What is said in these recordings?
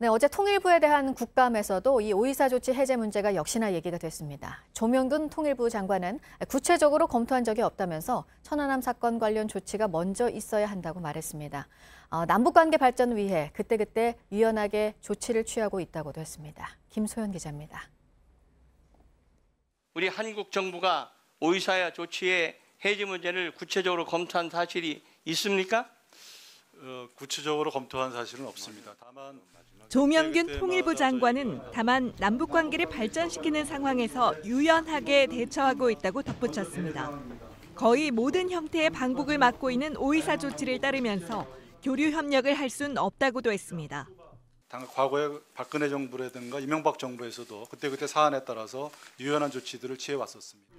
네, 어제 통일부에 대한 국감에서도 이 오이사 조치 해제 문제가 역시나 얘기가 됐습니다. 조명균 통일부 장관은 구체적으로 검토한 적이 없다면서 천안함 사건 관련 조치가 먼저 있어야 한다고 말했습니다. 남북관계 발전을 위해 그때그때 유연하게 조치를 취하고 있다고도 했습니다. 김소연 기자입니다. 우리 한국 정부가 오이사 조치의 해제 문제를 구체적으로 검토한 사실이 있습니까? 구체적으로 검토한 사실은 없습니다. 다만 조명균 통일부 장관은 다만 남북 관계를 발전시키는 상황에서 유연하게 대처하고 있다고 덧붙였습니다. 거의 모든 형태의 방북을 막고 있는 오이사 조치를 따르면서 교류 협력을 할 수는 없다고도 했습니다. 과거에 박근혜 정부라든가 이명박 정부에서도 그때 사안에 따라서 유연한 조치들을 취해왔었습니다.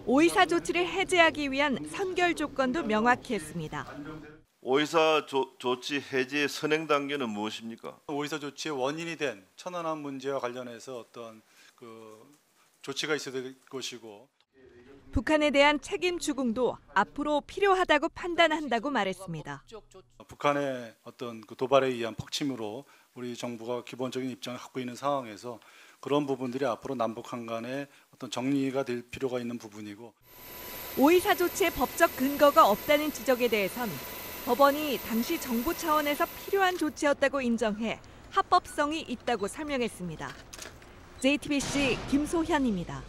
오이사 조치를 해제하기 위한 선결 조건도 명확히 했습니다. 오이사 조치 해제 선행 단계는 무엇입니까? 오이사 조치의 원인이 된 천안함 문제와 관련해서 어떤 조치가 있어야 될 것이고 북한에 대한 책임 추궁도 앞으로 필요하다고 판단한다고 말했습니다. 북한의 어떤 도발에 의한 폭침으로 우리 정부가 기본적인 입장을 갖고 있는 상황에서 그런 부분들이 앞으로 남북한 간에 어떤 정리가 될 필요가 있는 부분이고 오이사 조치의 법적 근거가 없다는 지적에 대해선 법원이 당시 정부 차원에서 필요한 조치였다고 인정해 합법성이 있다고 설명했습니다. JTBC 김소현입니다.